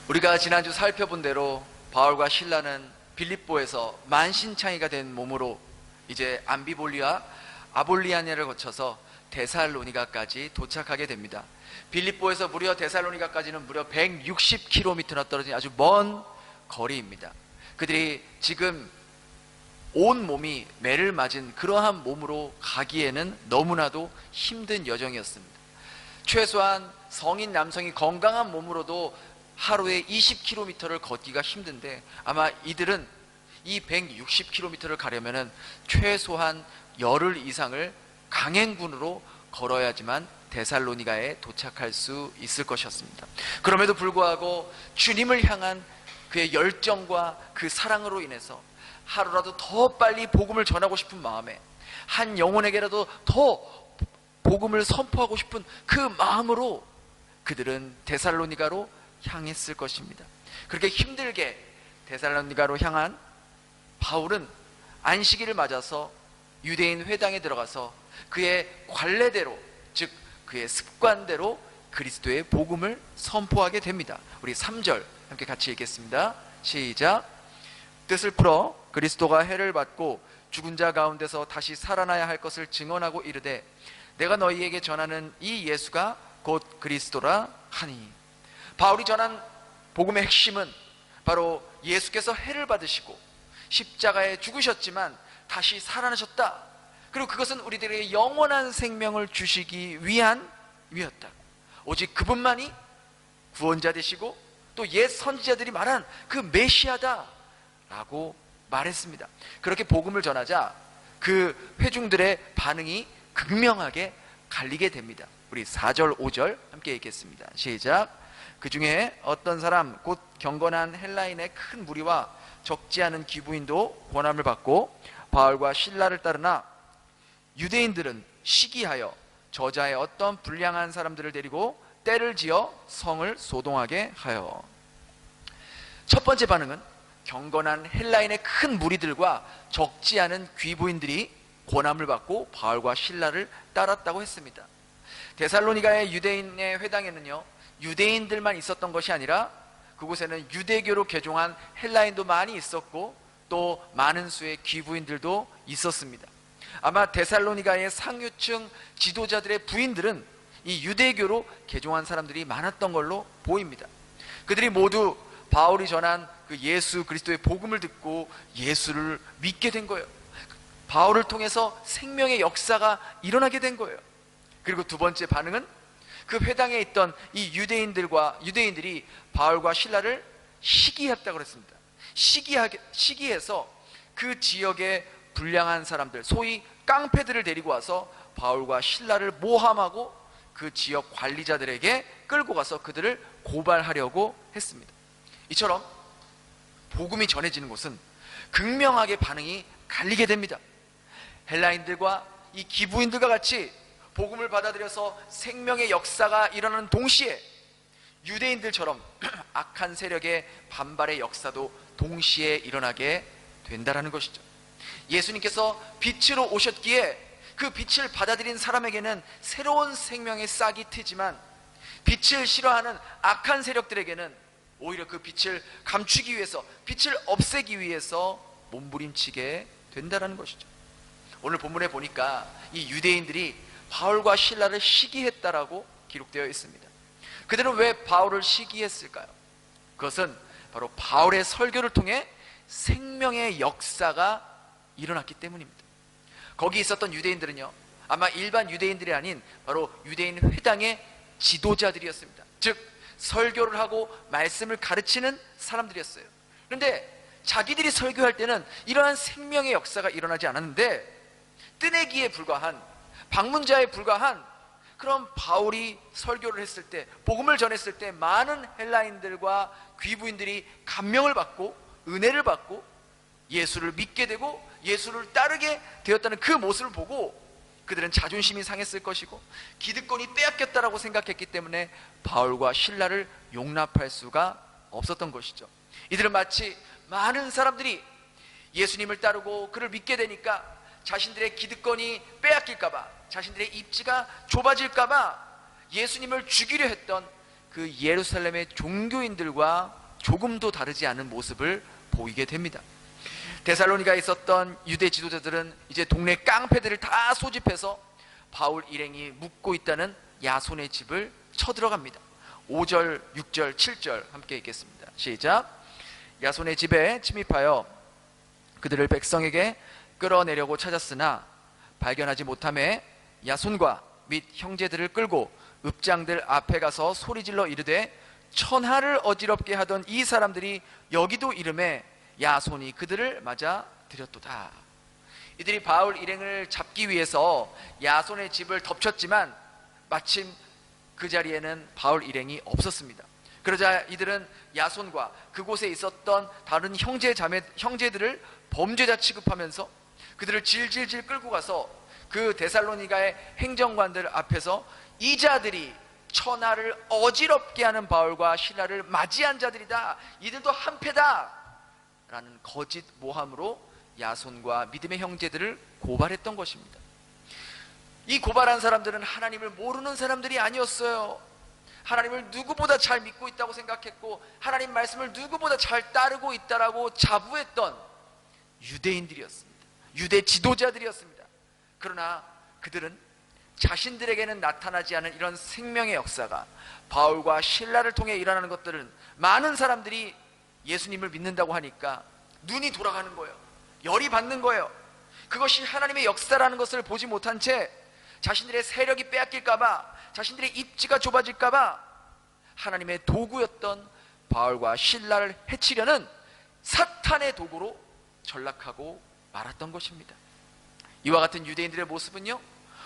우리가 지난주 살펴본 대로 바울과 실라는 빌립보에서 만신창이가 된 몸으로 이제 암비볼리와 아볼리아냐를 거쳐서 데살로니가까지 도착하게 됩니다. 빌립보에서 무려 데살로니가까지는 무려 160km나 떨어진 아주 먼 거리입니다. 그들이 지금 온 몸이 매를 맞은 그러한 몸으로 가기에는 너무나도 힘든 여정이었습니다. 최소한 성인 남성이 건강한 몸으로도 하루에 20km를 걷기가 힘든데, 아마 이들은 이 160km를 가려면 최소한 열흘 이상을 강행군으로 걸어야지만 데살로니가에 도착할 수 있을 것이었습니다. 그럼에도 불구하고 주님을 향한 그의 열정과 그 사랑으로 인해서 하루라도 더 빨리 복음을 전하고 싶은 마음에, 한 영혼에게라도 더 복음을 선포하고 싶은 그 마음으로 그들은 데살로니가로 향했을 것입니다. 그렇게 힘들게 데살로니가로 향한 바울은 안식일을 맞아서 유대인 회당에 들어가서 그의 관례대로, 즉 그의 습관대로 그리스도의 복음을 선포하게 됩니다. 우리 3절 함께 같이 읽겠습니다. 시작. 뜻을 풀어 그리스도가 해를 받고 죽은 자 가운데서 다시 살아나야 할 것을 증언하고 이르되 내가 너희에게 전하는 이 예수가 곧 그리스도라 하니. 바울이 전한 복음의 핵심은 바로 예수께서 해를 받으시고 십자가에 죽으셨지만 다시 살아나셨다. 그리고 그것은 우리들에게 영원한 생명을 주시기 위하였다. 오직 그분만이 구원자 되시고 또 옛 선지자들이 말한 그 메시아다 라고 말했습니다. 그렇게 복음을 전하자 그 회중들의 반응이 극명하게 갈리게 됩니다. 우리 4절 5절 함께 읽겠습니다. 시작. 그 중에 어떤 사람 곧 경건한 헬라인의 큰 무리와 적지 않은 귀부인도 권함을 받고 바울과 실라를 따르나 유대인들은 시기하여 저자의 어떤 불량한 사람들을 데리고 떼를 지어 성을 소동하게 하여. 첫 번째 반응은 경건한 헬라인의 큰 무리들과 적지 않은 귀부인들이 권함을 받고 바울과 실라를 따랐다고 했습니다. 데살로니가의 유대인의 회당에는요, 유대인들만 있었던 것이 아니라 그곳에는 유대교로 개종한 헬라인도 많이 있었고 또 많은 수의 귀부인들도 있었습니다. 아마 데살로니가의 상류층 지도자들의 부인들은 이 유대교로 개종한 사람들이 많았던 걸로 보입니다. 그들이 모두 바울이 전한 그 예수 그리스도의 복음을 듣고 예수를 믿게 된 거예요. 바울을 통해서 생명의 역사가 일어나게 된 거예요. 그리고 두 번째 반응은 그 회당에 있던 이 유대인들이 바울과 실라를 시기했다고 그랬습니다. 시기해서 그 지역의 불량한 사람들, 소위 깡패들을 데리고 와서 바울과 신라를 모함하고 그 지역 관리자들에게 끌고 가서 그들을 고발하려고 했습니다. 이처럼 복음이 전해지는 곳은 극명하게 반응이 갈리게 됩니다. 헬라인들과 이 기부인들과 같이 복음을 받아들여서 생명의 역사가 일어나는 동시에 유대인들처럼 악한 세력의 반발의 역사도 동시에 일어나게 된다는 것이죠. 예수님께서 빛으로 오셨기에 그 빛을 받아들인 사람에게는 새로운 생명의 싹이 트지만 빛을 싫어하는 악한 세력들에게는 오히려 그 빛을 감추기 위해서, 빛을 없애기 위해서 몸부림치게 된다는 것이죠. 오늘 본문에 보니까 이 유대인들이 바울과 실라를 시기했다라고 기록되어 있습니다. 그들은 왜 바울을 시기했을까요? 그것은 바로 바울의 설교를 통해 생명의 역사가 일어났기 때문입니다. 거기 있었던 유대인들은요, 아마 일반 유대인들이 아닌 바로 유대인 회당의 지도자들이었습니다. 즉 설교를 하고 말씀을 가르치는 사람들이었어요. 그런데 자기들이 설교할 때는 이러한 생명의 역사가 일어나지 않았는데 뜨내기에 불과한, 방문자에 불과한 그런 바울이 설교를 했을 때, 복음을 전했을 때 많은 헬라인들과 귀부인들이 감명을 받고 은혜를 받고 예수를 믿게 되고 예수를 따르게 되었다는 그 모습을 보고 그들은 자존심이 상했을 것이고 기득권이 빼앗겼다라고 생각했기 때문에 바울과 실라를 용납할 수가 없었던 것이죠. 이들은 마치 많은 사람들이 예수님을 따르고 그를 믿게 되니까 자신들의 기득권이 빼앗길까봐, 자신들의 입지가 좁아질까봐 예수님을 죽이려 했던 그 예루살렘의 종교인들과 조금도 다르지 않은 모습을 보이게 됩니다. 데살로니가에 있었던 유대 지도자들은 이제 동네 깡패들을 다 소집해서 바울 일행이 묵고 있다는 야손의 집을 쳐들어갑니다. 5절, 6절, 7절 함께 읽겠습니다. 시작. 야손의 집에 침입하여 그들을 백성에게 끌어내려고 찾았으나 발견하지 못하매 야손과 및 형제들을 끌고 읍장들 앞에 가서 소리질러 이르되 천하를 어지럽게 하던 이 사람들이 여기도 이름에 야손이 그들을 맞아 들였도다. 이들이 바울 일행을 잡기 위해서 야손의 집을 덮쳤지만 마침 그 자리에는 바울 일행이 없었습니다. 그러자 이들은 야손과 그곳에 있었던 다른 형제들을 범죄자 취급하면서 그들을 질질질 끌고 가서 그 데살로니가의 행정관들 앞에서 이 자들이 천하를 어지럽게 하는 바울과 실라를 맞이한 자들이다, 이들도 한패다 라는 거짓 모함으로 야손과 믿음의 형제들을 고발했던 것입니다. 이 고발한 사람들은 하나님을 모르는 사람들이 아니었어요. 하나님을 누구보다 잘 믿고 있다고 생각했고 하나님 말씀을 누구보다 잘 따르고 있다라고 자부했던 유대인들이었습니다. 유대 지도자들이었습니다. 그러나 그들은 자신들에게는 나타나지 않은 이런 생명의 역사가 바울과 실라를 통해 일어나는 것들은 많은 사람들이 예수님을 믿는다고 하니까 눈이 돌아가는 거예요. 열이 받는 거예요. 그것이 하나님의 역사라는 것을 보지 못한 채 자신들의 세력이 빼앗길까봐, 자신들의 입지가 좁아질까봐 하나님의 도구였던 바울과 실라를 해치려는 사탄의 도구로 전락하고 말았던 것입니다. 이와 같은 유대인들의 모습은요,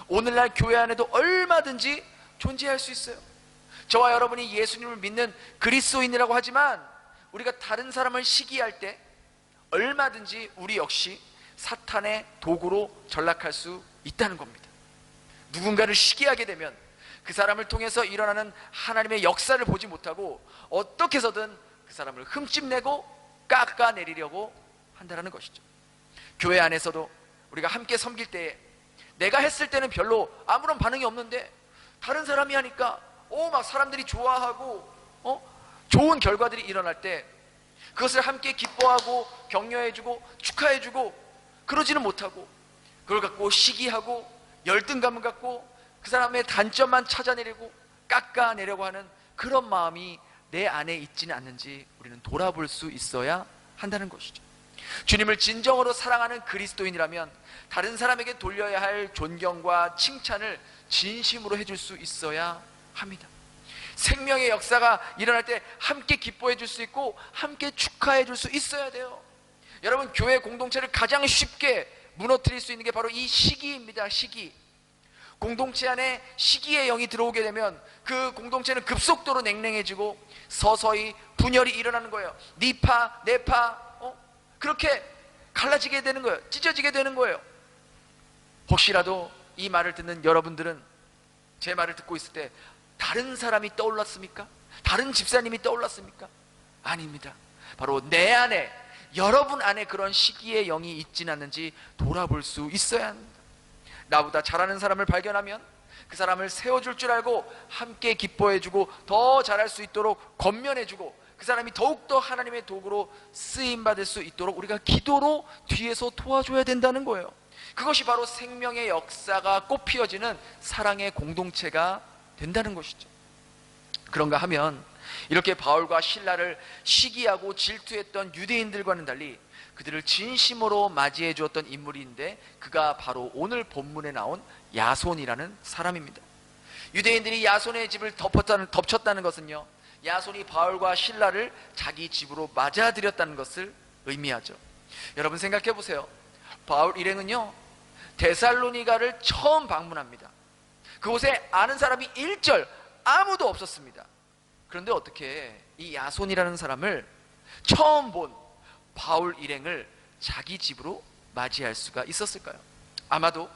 오늘날 교회 안에도 얼마든지 존재할 수 있어요. 저와 여러분이 예수님을 믿는 그리스도인이라고 하지만 우리가 다른 사람을 시기할 때 얼마든지 우리 역시 사탄의 도구로 전락할 수 있다는 겁니다. 누군가를 시기하게 되면 그 사람을 통해서 일어나는 하나님의 역사를 보지 못하고 어떻게 해서든 그 사람을 흠집내고 깎아내리려고 한다는 것이죠. 교회 안에서도 우리가 함께 섬길 때에 내가 했을 때는 별로 아무런 반응이 없는데 다른 사람이 하니까 막 사람들이 좋아하고 좋은 결과들이 일어날 때 그것을 함께 기뻐하고 격려해주고 축하해주고 그러지는 못하고 그걸 갖고 시기하고 열등감을 갖고 그 사람의 단점만 찾아내려고 깎아내려고 하는 그런 마음이 내 안에 있지는 않는지 우리는 돌아볼 수 있어야 한다는 것이죠. 주님을 진정으로 사랑하는 그리스도인이라면 다른 사람에게 돌려야 할 존경과 칭찬을 진심으로 해줄 수 있어야 합니다. 생명의 역사가 일어날 때 함께 기뻐해 줄 수 있고 함께 축하해 줄 수 있어야 돼요. 여러분, 교회 공동체를 가장 쉽게 무너뜨릴 수 있는 게 바로 이 시기입니다. 시기. 공동체 안에 시기의 영이 들어오게 되면 그 공동체는 급속도로 냉랭해지고 서서히 분열이 일어나는 거예요. 네 파, 내 파, 그렇게 갈라지게 되는 거예요. 찢어지게 되는 거예요. 혹시라도 이 말을 듣는 여러분들은 제 말을 듣고 있을 때 다른 사람이 떠올랐습니까? 다른 집사님이 떠올랐습니까? 아닙니다. 바로 내 안에, 여러분 안에 그런 시기의 영이 있진 않는지 돌아볼 수 있어야 합니다. 나보다 잘하는 사람을 발견하면 그 사람을 세워줄 줄 알고 함께 기뻐해주고 더 잘할 수 있도록 권면해주고 그 사람이 더욱더 하나님의 도구로 쓰임받을 수 있도록 우리가 기도로 뒤에서 도와줘야 된다는 거예요. 그것이 바로 생명의 역사가 꽃피어지는 사랑의 공동체가 된다는 것이죠. 그런가 하면 이렇게 바울과 실라를 시기하고 질투했던 유대인들과는 달리 그들을 진심으로 맞이해 주었던 인물인데 그가 바로 오늘 본문에 나온 야손이라는 사람입니다. 유대인들이 야손의 집을 덮쳤다는 것은요, 야손이 바울과 실라를 자기 집으로 맞아들였다는 것을 의미하죠. 여러분 생각해 보세요. 바울 일행은요, 데살로니가를 처음 방문합니다. 그곳에 아는 사람이 일절 아무도 없었습니다. 그런데 어떻게 이 야손이라는 사람을 처음 본 바울 일행을 자기 집으로 맞이할 수가 있었을까요? 아마도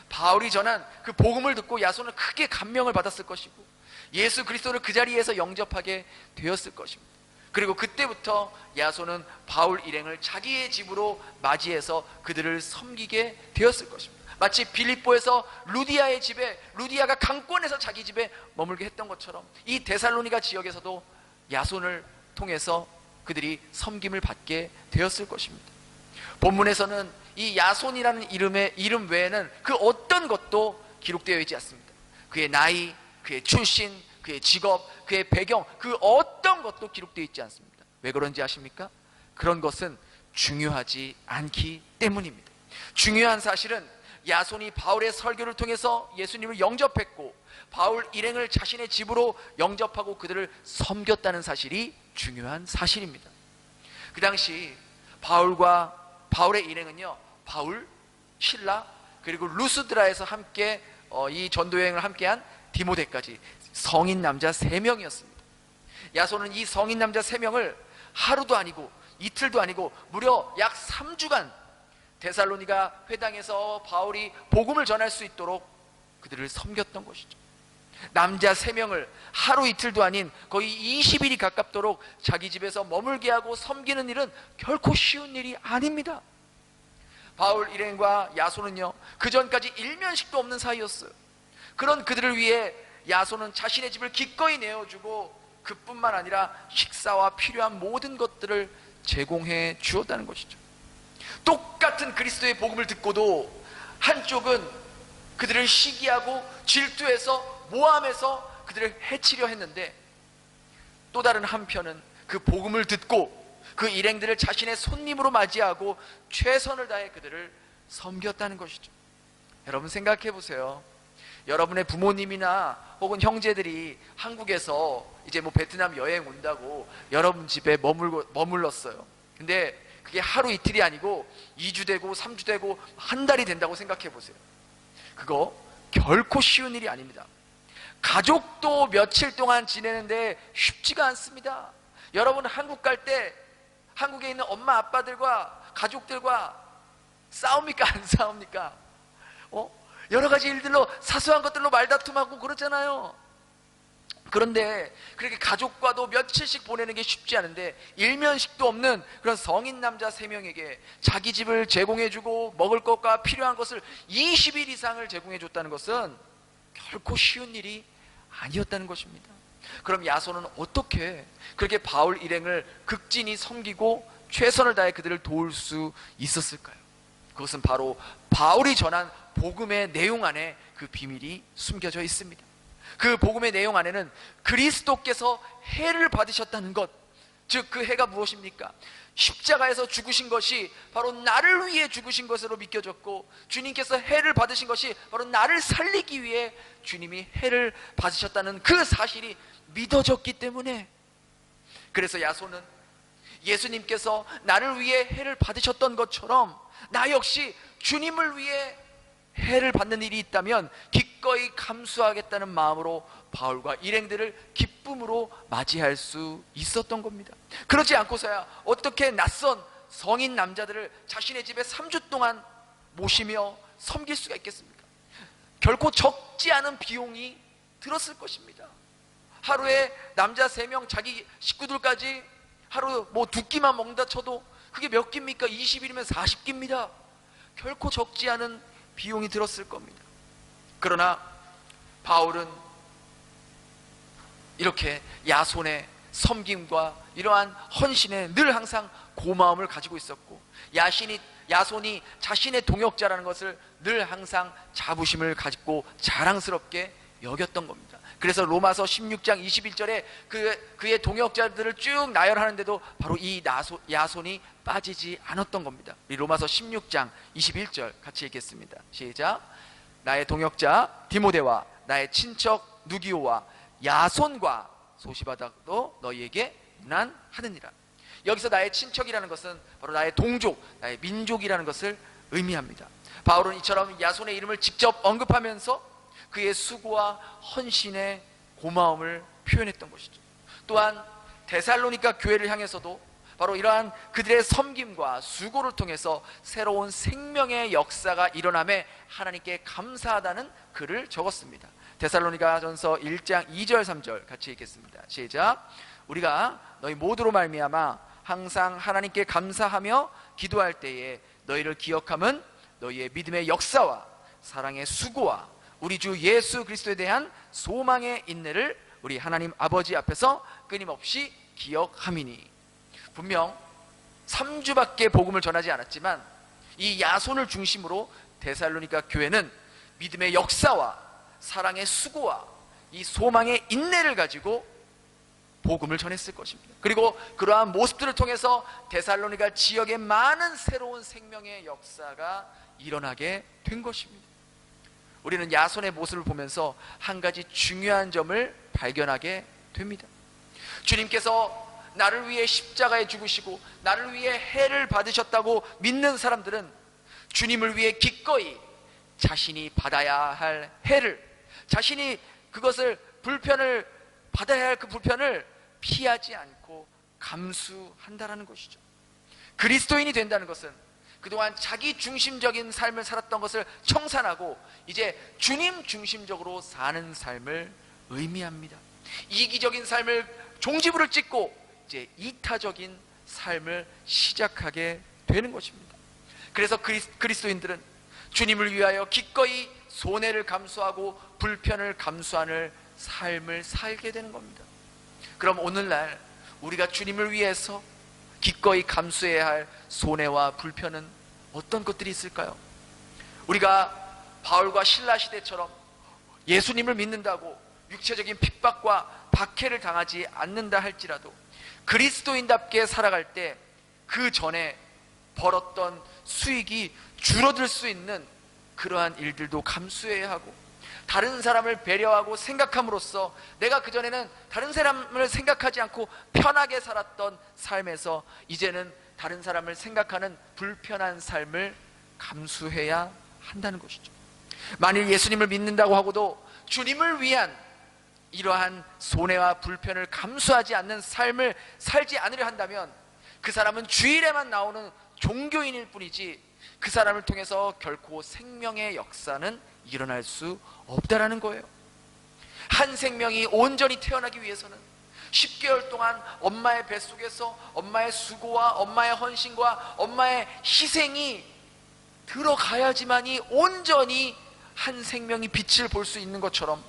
바울이 전한 그 복음을 듣고 야손은 크게 감명을 받았을 것이고 예수 그리스도를 그 자리에서 영접하게 되었을 것입니다. 그리고 그때부터 야손은 바울 일행을 자기의 집으로 맞이해서 그들을 섬기게 되었을 것입니다. 마치 빌립보에서 루디아의 집에, 루디아가 강권에서 자기 집에 머물게 했던 것처럼 이 데살로니가 지역에서도 야손을 통해서 그들이 섬김을 받게 되었을 것입니다. 본문에서는 이 야손이라는 이름 외에는 그 어떤 것도 기록되어 있지 않습니다. 그의 나이, 그의 출신, 그의 직업, 그의 배경, 그 어떤 것도 기록되어 있지 않습니다. 왜 그런지 아십니까? 그런 것은 중요하지 않기 때문입니다. 중요한 사실은 야손이 바울의 설교를 통해서 예수님을 영접했고 바울 일행을 자신의 집으로 영접하고 그들을 섬겼다는 사실이 중요한 사실입니다. 그 당시 바울의 일행은요, 바울, 실라, 그리고 루스드라에서 함께 이 전도여행을 함께한 디모데까지 성인 남자 3명이었습니다. 야손은 이 성인 남자 3명을 하루도 아니고 이틀도 아니고 무려 약 3주간 데살로니가 회당에서 바울이 복음을 전할 수 있도록 그들을 섬겼던 것이죠. 남자 3명을 하루 이틀도 아닌 거의 20일이 가깝도록 자기 집에서 머물게 하고 섬기는 일은 결코 쉬운 일이 아닙니다. 바울 일행과 야손은요, 그 전까지 일면식도 없는 사이였어요. 그런 그들을 위해 야손은 자신의 집을 기꺼이 내어주고 그뿐만 아니라 식사와 필요한 모든 것들을 제공해 주었다는 것이죠. 똑같은 그리스도의 복음을 듣고도 한쪽은 그들을 시기하고 질투해서 모함해서 그들을 해치려 했는데, 또 다른 한편은 그 복음을 듣고 그 일행들을 자신의 손님으로 맞이하고 최선을 다해 그들을 섬겼다는 것이죠. 여러분 생각해 보세요. 여러분의 부모님이나 혹은 형제들이 한국에서 이제 베트남 여행 온다고 여러분 집에 머물렀어요. 근데 그게 하루 이틀이 아니고 2주 되고 3주 되고 한 달이 된다고 생각해 보세요. 그거 결코 쉬운 일이 아닙니다. 가족도 며칠 동안 지내는데 쉽지가 않습니다. 여러분 한국 갈 때 한국에 있는 엄마 아빠들과 가족들과 싸웁니까? 안 싸웁니까? 여러 가지 일들로, 사소한 것들로 말다툼하고 그러잖아요. 그런데 그렇게 가족과도 며칠씩 보내는 게 쉽지 않은데 일면식도 없는 그런 성인 남자 3명에게 자기 집을 제공해주고 먹을 것과 필요한 것을 20일 이상을 제공해줬다는 것은 결코 쉬운 일이 아니었다는 것입니다. 그럼 야손은 어떻게 그렇게 바울 일행을 극진히 섬기고 최선을 다해 그들을 도울 수 있었을까요? 그것은 바로 바울이 전한 복음의 내용 안에 그 비밀이 숨겨져 있습니다. 그 복음의 내용 안에는 그리스도께서 해를 받으셨다는 것, 즉 그 해가 무엇입니까? 십자가에서 죽으신 것이 바로 나를 위해 죽으신 것으로 믿겨졌고, 주님께서 해를 받으신 것이 바로 나를 살리기 위해 주님이 해를 받으셨다는 그 사실이 믿어졌기 때문에, 그래서 야손은 예수님께서 나를 위해 해를 받으셨던 것처럼 나 역시 주님을 위해 해를 받는 일이 있다면 기꺼이 감수하겠다는 마음으로 바울과 일행들을 기쁨으로 맞이할 수 있었던 겁니다. 그렇지 않고서야 어떻게 낯선 성인 남자들을 자신의 집에 3주 동안 모시며 섬길 수가 있겠습니까? 결코 적지 않은 비용이 들었을 것입니다. 하루에 남자 3명 자기 식구들까지 하루 2끼만 먹는다 쳐도 그게 몇 끼입니까? 20일이면 40끼입니다. 결코 적지 않은 비용이 들었을 겁니다. 그러나 바울은 이렇게 야손의 섬김과 이러한 헌신에 늘 항상 고마움을 가지고 있었고, 야손이 자신의 동역자라는 것을 늘 항상 자부심을 가지고 자랑스럽게 여겼던 겁니다. 그래서 로마서 16장 21절에 그의 동역자들을 쭉 나열하는데도 바로 이 야손이 빠지지 않았던 겁니다. 우리 로마서 16장 21절 같이 읽겠습니다. 시작. 나의 동역자 디모데와 나의 친척 누기오와 야손과 소시바다도 너희에게 문안하느니라. 여기서 나의 친척이라는 것은 바로 나의 동족, 나의 민족이라는 것을 의미합니다. 바울은 이처럼 야손의 이름을 직접 언급하면서 그의 수고와 헌신의 고마움을 표현했던 것이죠. 또한 데살로니가 교회를 향해서도 바로 이러한 그들의 섬김과 수고를 통해서 새로운 생명의 역사가 일어남에 하나님께 감사하다는 글을 적었습니다. 데살로니가전서 1장 2절 3절 같이 읽겠습니다. 시작. 우리가 너희 모두로 말미암아 항상 하나님께 감사하며 기도할 때에 너희를 기억함은 너희의 믿음의 역사와 사랑의 수고와 우리 주 예수 그리스도에 대한 소망의 인내를 우리 하나님 아버지 앞에서 끊임없이 기억함이니. 분명 3주밖에 복음을 전하지 않았지만 이 야손을 중심으로 데살로니가 교회는 믿음의 역사와 사랑의 수고와 이 소망의 인내를 가지고 복음을 전했을 것입니다. 그리고 그러한 모습들을 통해서 데살로니가 지역에 많은 새로운 생명의 역사가 일어나게 된 것입니다. 우리는 야손의 모습을 보면서 한 가지 중요한 점을 발견하게 됩니다. 주님께서 나를 위해 십자가에 죽으시고 나를 위해 해를 받으셨다고 믿는 사람들은 주님을 위해 기꺼이 자신이 받아야 할 해를, 자신이 그것을 불편을 받아야 할 그 불편을 피하지 않고 감수한다라는 것이죠. 그리스도인이 된다는 것은 그동안 자기 중심적인 삶을 살았던 것을 청산하고 이제 주님 중심적으로 사는 삶을 의미합니다. 이기적인 삶을 종지부를 찍고 이제 이타적인 삶을 시작하게 되는 것입니다. 그래서 그리스도인들은 주님을 위하여 기꺼이 손해를 감수하고 불편을 감수하는 삶을 살게 되는 겁니다. 그럼 오늘날 우리가 주님을 위해서 기꺼이 감수해야 할 손해와 불편은 어떤 것들이 있을까요? 우리가 바울과 신라 시대처럼 예수님을 믿는다고 육체적인 핍박과 박해를 당하지 않는다 할지라도 그리스도인답게 살아갈 때 그 전에 벌었던 수익이 줄어들 수 있는 그러한 일들도 감수해야 하고, 다른 사람을 배려하고 생각함으로써 내가 그전에는 다른 사람을 생각하지 않고 편하게 살았던 삶에서 이제는 다른 사람을 생각하는 불편한 삶을 감수해야 한다는 것이죠. 만일 예수님을 믿는다고 하고도 주님을 위한 이러한 손해와 불편을 감수하지 않는 삶을 살지 않으려 한다면 그 사람은 주일에만 나오는 종교인일 뿐이지 그 사람을 통해서 결코 생명의 역사는 일어날 수 없다라는 거예요. 한 생명이 온전히 태어나기 위해서는 10개월 동안 엄마의 뱃속에서 엄마의 수고와 엄마의 헌신과 엄마의 희생이 들어가야지만이 온전히 한 생명이 빛을 볼 수 있는 것처럼,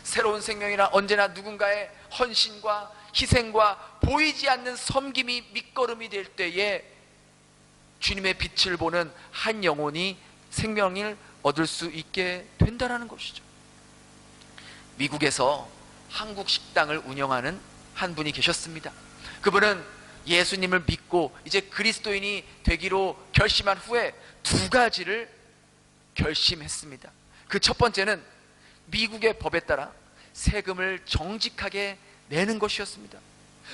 새로운 생명이란 언제나 누군가의 헌신과 희생과 보이지 않는 섬김이 밑거름이 될 때에 주님의 빛을 보는 한 영혼이 생명을 얻을 수 있게 된다는 것이죠. 미국에서 한국 식당을 운영하는 한 분이 계셨습니다. 그분은 예수님을 믿고 이제 그리스도인이 되기로 결심한 후에 두 가지를 결심했습니다. 그 첫 번째는 미국의 법에 따라 세금을 정직하게 내는 것이었습니다.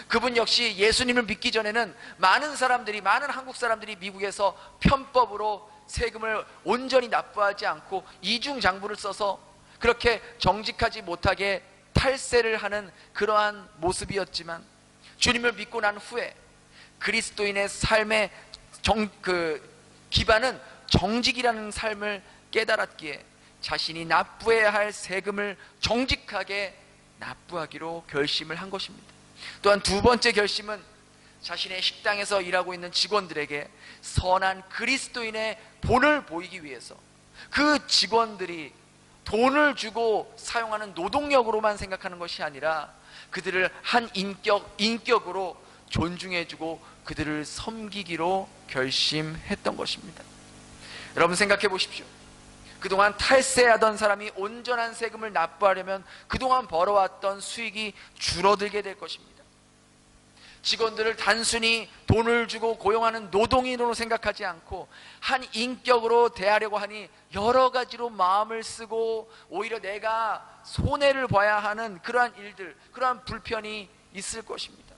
그분 역시 예수님을 믿기 전에는 많은 한국 사람들이 미국에서 편법으로 세금을 온전히 납부하지 않고 이중장부를 써서 그렇게 정직하지 못하게 탈세를 하는 그러한 모습이었지만, 주님을 믿고 난 후에 그리스도인의 삶의 기반은 정직이라는 삶을 깨달았기에 자신이 납부해야 할 세금을 정직하게 납부하기로 결심을 한 것입니다. 또한 두 번째 결심은 자신의 식당에서 일하고 있는 직원들에게 선한 그리스도인의 본을 보이기 위해서 그 직원들이 돈을 주고 사용하는 노동력으로만 생각하는 것이 아니라 그들을 한 인격으로 존중해주고 그들을 섬기기로 결심했던 것입니다. 여러분 생각해 보십시오. 그동안 탈세하던 사람이 온전한 세금을 납부하려면 그동안 벌어왔던 수익이 줄어들게 될 것입니다. 직원들을 단순히 돈을 주고 고용하는 노동인으로 생각하지 않고 한 인격으로 대하려고 하니 여러 가지로 마음을 쓰고 오히려 내가 손해를 봐야 하는 그러한 일들, 그러한 불편이 있을 것입니다.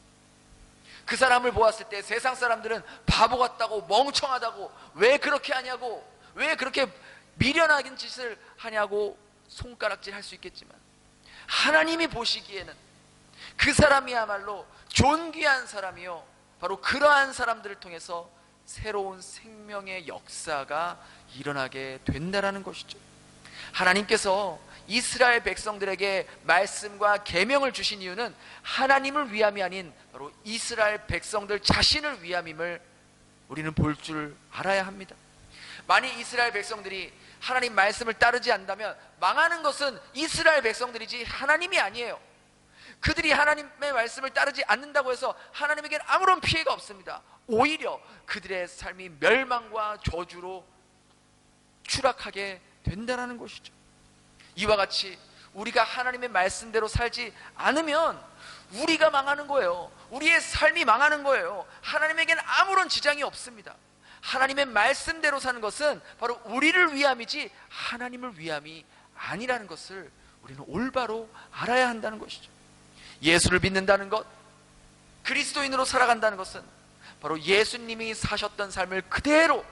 그 사람을 보았을 때 세상 사람들은 바보 같다고, 멍청하다고, 왜 그렇게 하냐고, 왜 그렇게 미련하긴 짓을 하냐고 손가락질 할 수 있겠지만, 하나님이 보시기에는 그 사람이야말로 존귀한 사람이요, 바로 그러한 사람들을 통해서 새로운 생명의 역사가 일어나게 된다라는 것이죠. 하나님께서 이스라엘 백성들에게 말씀과 계명을 주신 이유는 하나님을 위함이 아닌 바로 이스라엘 백성들 자신을 위함임을 우리는 볼 줄 알아야 합니다. 만일 이스라엘 백성들이 하나님 말씀을 따르지 않는다면 망하는 것은 이스라엘 백성들이지 하나님이 아니에요. 그들이 하나님의 말씀을 따르지 않는다고 해서 하나님에게는 아무런 피해가 없습니다. 오히려 그들의 삶이 멸망과 저주로 추락하게 된다는 것이죠. 이와 같이 우리가 하나님의 말씀대로 살지 않으면 우리가 망하는 거예요. 우리의 삶이 망하는 거예요. 하나님에게는 아무런 지장이 없습니다. 하나님의 말씀대로 사는 것은 바로 우리를 위함이지 하나님을 위함이 아니라는 것을 우리는 올바로 알아야 한다는 것이죠. 예수를 믿는다는 것, 그리스도인으로 살아간다는 것은 바로 예수님이 사셨던 삶을 그대로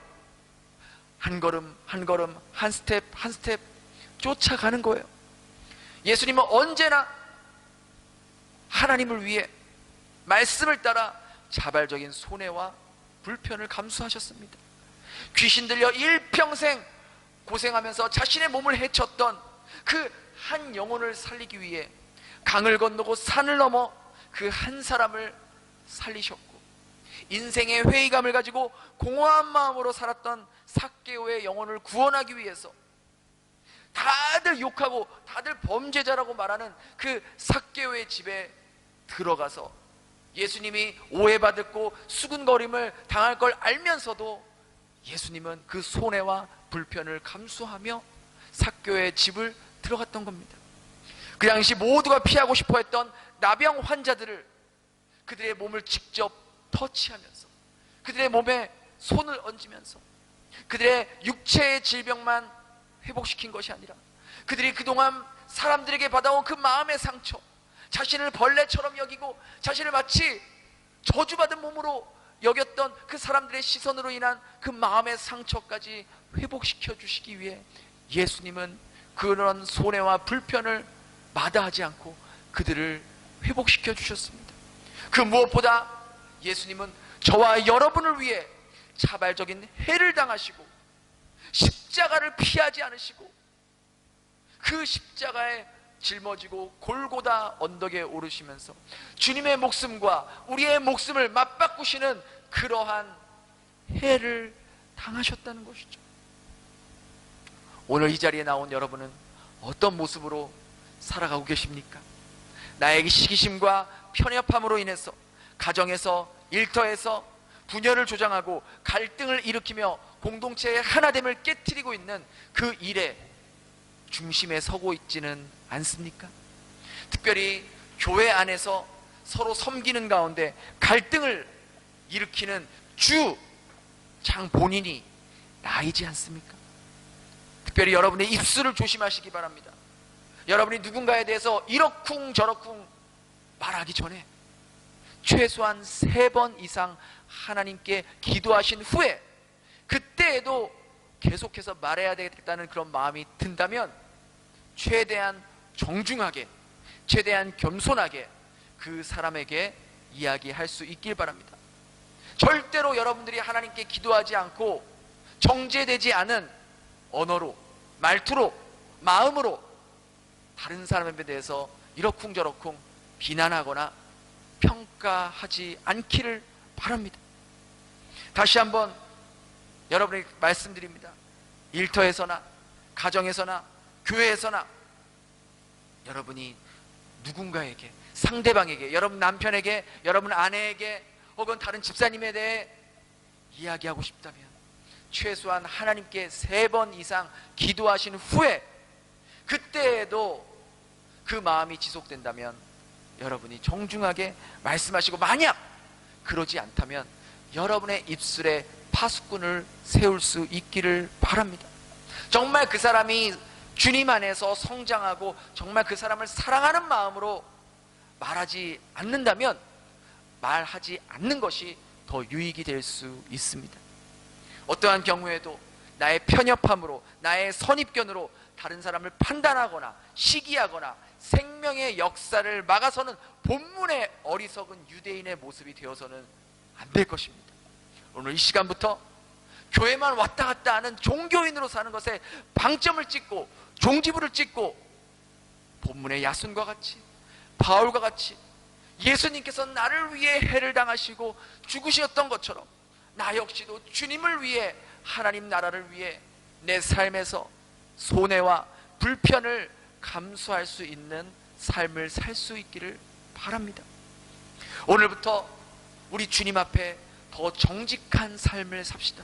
한 걸음 한 걸음, 한 스텝 한 스텝 쫓아가는 거예요. 예수님은 언제나 하나님을 위해 말씀을 따라 자발적인 손해와 불편을 감수하셨습니다. 귀신 들려 일평생 고생하면서 자신의 몸을 해쳤던 그 한 영혼을 살리기 위해 강을 건너고 산을 넘어 그 한 사람을 살리셨고, 인생의 회의감을 가지고 공허한 마음으로 살았던 삭개오의 영혼을 구원하기 위해서 다들 욕하고 다들 범죄자라고 말하는 그 삭개오의 집에 들어가서 예수님이 오해받고 수군거림을 당할 걸 알면서도 예수님은 그 손해와 불편을 감수하며 삭개오의 집을 들어갔던 겁니다. 그 당시 모두가 피하고 싶어 했던 나병 환자들을 그들의 몸을 직접 터치하면서 그들의 몸에 손을 얹으면서 그들의 육체의 질병만 회복시킨 것이 아니라 그들이 그동안 사람들에게 받아온 그 마음의 상처, 자신을 벌레처럼 여기고 자신을 마치 저주받은 몸으로 여겼던 그 사람들의 시선으로 인한 그 마음의 상처까지 회복시켜 주시기 위해 예수님은 그런 손해와 불편을 마다하지 않고 그들을 회복시켜 주셨습니다. 그 무엇보다 예수님은 저와 여러분을 위해 자발적인 해를 당하시고 십자가를 피하지 않으시고 그 십자가에 짊어지고 골고다 언덕에 오르시면서 주님의 목숨과 우리의 목숨을 맞바꾸시는 그러한 해를 당하셨다는 것이죠. 오늘 이 자리에 나온 여러분은 어떤 모습으로 살아가고 계십니까? 나의 시기심과 편협함으로 인해서 가정에서, 일터에서 분열을 조장하고 갈등을 일으키며 공동체의 하나됨을 깨트리고 있는 그 일의 중심에 서고 있지는 않습니까? 특별히 교회 안에서 서로 섬기는 가운데 갈등을 일으키는 주 장본인이 나이지 않습니까? 특별히 여러분의 입술을 조심하시기 바랍니다. 여러분이 누군가에 대해서 이러쿵 저러쿵 말하기 전에 최소한 3번 이상 하나님께 기도하신 후에 그때에도 계속해서 말해야 되겠다는 그런 마음이 든다면 최대한 정중하게, 최대한 겸손하게 그 사람에게 이야기할 수 있길 바랍니다. 절대로 여러분들이 하나님께 기도하지 않고 정제되지 않은 언어로, 말투로, 마음으로 다른 사람에 대해서 이러쿵저러쿵 비난하거나 평가하지 않기를 바랍니다. 다시 한번 여러분에게 말씀드립니다. 일터에서나 가정에서나 교회에서나 여러분이 누군가에게, 상대방에게, 여러분 남편에게, 여러분 아내에게 혹은 다른 집사님에 대해 이야기하고 싶다면 최소한 하나님께 3번 이상 기도하신 후에 그때에도 그 마음이 지속된다면 여러분이 정중하게 말씀하시고, 만약 그러지 않다면 여러분의 입술에 파수꾼을 세울 수 있기를 바랍니다. 정말 그 사람이 주님 안에서 성장하고 정말 그 사람을 사랑하는 마음으로 말하지 않는다면 말하지 않는 것이 더 유익이 될 수 있습니다. 어떠한 경우에도 나의 편협함으로, 나의 선입견으로 다른 사람을 판단하거나 시기하거나 생명의 역사를 막아서는 본문의 어리석은 유대인의 모습이 되어서는 안 될 것입니다. 오늘 이 시간부터 교회만 왔다 갔다 하는 종교인으로 사는 것에 방점을 찍고 종지부를 찍고 본문의 야손과 같이, 바울과 같이 예수님께서 나를 위해 해를 당하시고 죽으셨던 것처럼 나 역시도 주님을 위해 하나님 나라를 위해 내 삶에서 손해와 불편을 감수할 수 있는 삶을 살 수 있기를 바랍니다. 오늘부터 우리 주님 앞에 더 정직한 삶을 삽시다.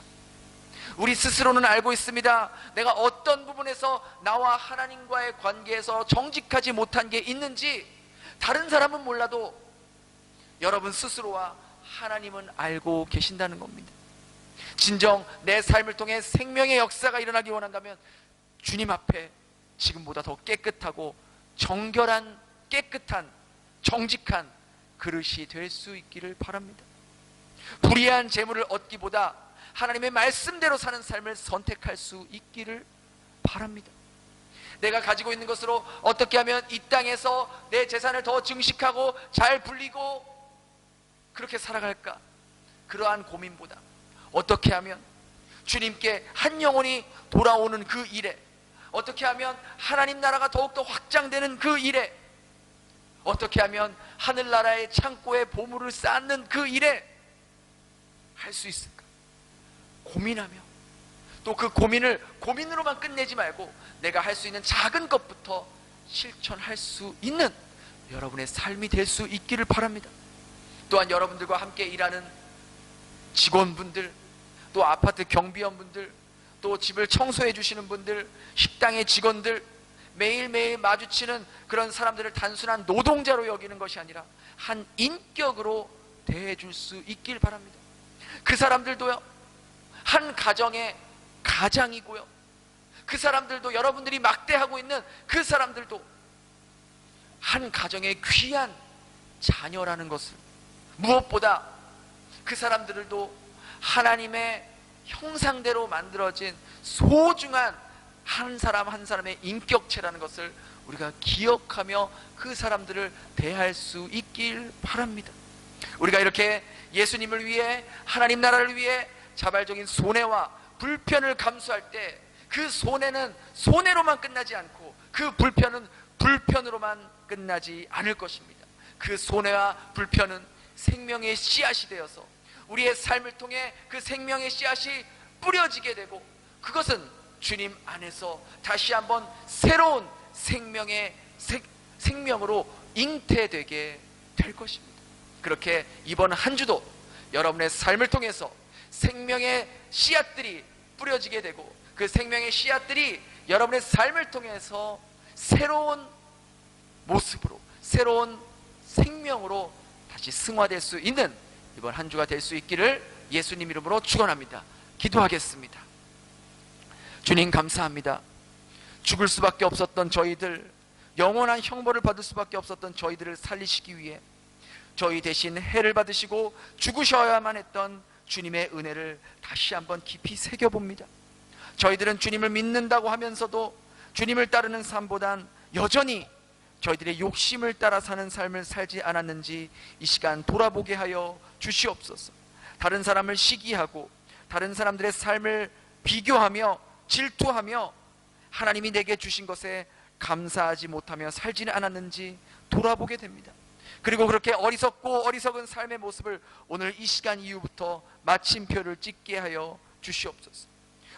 우리 스스로는 알고 있습니다. 내가 어떤 부분에서 나와 하나님과의 관계에서 정직하지 못한 게 있는지 다른 사람은 몰라도 여러분 스스로와 하나님은 알고 계신다는 겁니다. 진정 내 삶을 통해 생명의 역사가 일어나기 원한다면 주님 앞에 지금보다 더 깨끗하고 정결한, 깨끗한, 정직한 그릇이 될 수 있기를 바랍니다. 불의한 재물을 얻기보다 하나님의 말씀대로 사는 삶을 선택할 수 있기를 바랍니다. 내가 가지고 있는 것으로 어떻게 하면 이 땅에서 내 재산을 더 증식하고 잘 불리고 그렇게 살아갈까? 그러한 고민보다 어떻게 하면 주님께 한 영혼이 돌아오는 그 일에, 어떻게 하면 하나님 나라가 더욱더 확장되는 그 일에, 어떻게 하면 하늘나라의 창고에 보물을 쌓는 그 일에 할 수 있을까? 고민하며 또 그 고민을 고민으로만 끝내지 말고 내가 할 수 있는 작은 것부터 실천할 수 있는 여러분의 삶이 될 수 있기를 바랍니다. 또한 여러분들과 함께 일하는 직원분들, 또 아파트 경비원분들, 또 집을 청소해 주시는 분들, 식당의 직원들, 매일매일 마주치는 그런 사람들을 단순한 노동자로 여기는 것이 아니라 한 인격으로 대해줄 수 있길 바랍니다. 그 사람들도요, 한 가정의 가장이고요, 그 사람들도 여러분들이 막대하고 있는 그 사람들도 한 가정의 귀한 자녀라는 것을, 무엇보다 그 사람들도 하나님의 형상대로 만들어진 소중한 한 사람 한 사람의 인격체라는 것을 우리가 기억하며 그 사람들을 대할 수 있길 바랍니다. 우리가 이렇게 예수님을 위해, 하나님 나라를 위해 자발적인 손해와 불편을 감수할 때 그 손해는 손해로만 끝나지 않고 그 불편은 불편으로만 끝나지 않을 것입니다. 그 손해와 불편은 생명의 씨앗이 되어서 우리의 삶을 통해 그 생명의 씨앗이 뿌려지게 되고, 그것은 주님 안에서 다시 한번 새로운 생명으로 잉태되게 될 것입니다. 그렇게 이번 한 주도 여러분의 삶을 통해서 생명의 씨앗들이 뿌려지게 되고, 그 생명의 씨앗들이 여러분의 삶을 통해서 새로운 모습으로, 새로운 생명으로 다시 승화될 수 있는 이번 한 주가 될 수 있기를 예수님 이름으로 축원합니다. 기도하겠습니다. 주님 감사합니다. 죽을 수밖에 없었던 저희들, 영원한 형벌을 받을 수밖에 없었던 저희들을 살리시기 위해 저희 대신 해를 받으시고 죽으셔야만 했던 주님의 은혜를 다시 한번 깊이 새겨봅니다. 저희들은 주님을 믿는다고 하면서도 주님을 따르는 삶보단 여전히 저희들의 욕심을 따라 사는 삶을 살지 않았는지 이 시간 돌아보게 하여 주시옵소서. 다른 사람을 시기하고 다른 사람들의 삶을 비교하며 질투하며 하나님이 내게 주신 것에 감사하지 못하며 살지는 않았는지 돌아보게 됩니다. 그리고 그렇게 어리석고 어리석은 삶의 모습을 오늘 이 시간 이후부터 마침표를 찍게 하여 주시옵소서.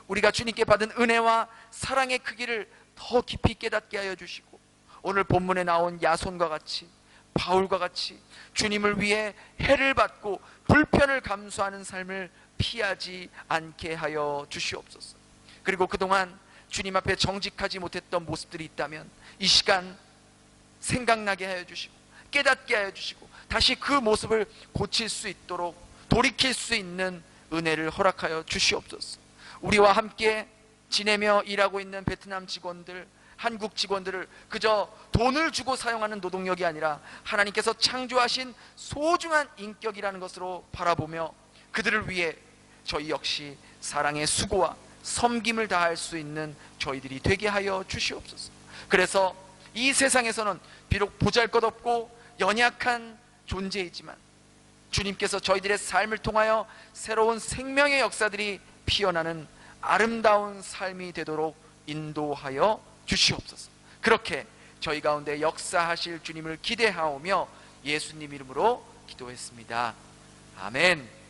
우리가 주님께 받은 은혜와 사랑의 크기를 더 깊이 깨닫게 하여 주시고, 오늘 본문에 나온 야손과 같이, 바울과 같이 주님을 위해 해를 받고 불편을 감수하는 삶을 피하지 않게 하여 주시옵소서. 그리고 그동안 주님 앞에 정직하지 못했던 모습들이 있다면 이 시간 생각나게 하여 주시고 깨닫게 하여 주시고 다시 그 모습을 고칠 수 있도록 돌이킬 수 있는 은혜를 허락하여 주시옵소서. 우리와 함께 지내며 일하고 있는 베트남 직원들, 한국 직원들을 그저 돈을 주고 사용하는 노동력이 아니라 하나님께서 창조하신 소중한 인격이라는 것으로 바라보며 그들을 위해 저희 역시 사랑의 수고와 섬김을 다할 수 있는 저희들이 되게 하여 주시옵소서. 그래서 이 세상에서는 비록 보잘것없고 연약한 존재이지만 주님께서 저희들의 삶을 통하여 새로운 생명의 역사들이 피어나는 아름다운 삶이 되도록 인도하여 주시옵소서. 그렇게 저희 가운데 역사하실 주님을 기대하오며 예수님 이름으로 기도했습니다. 아멘.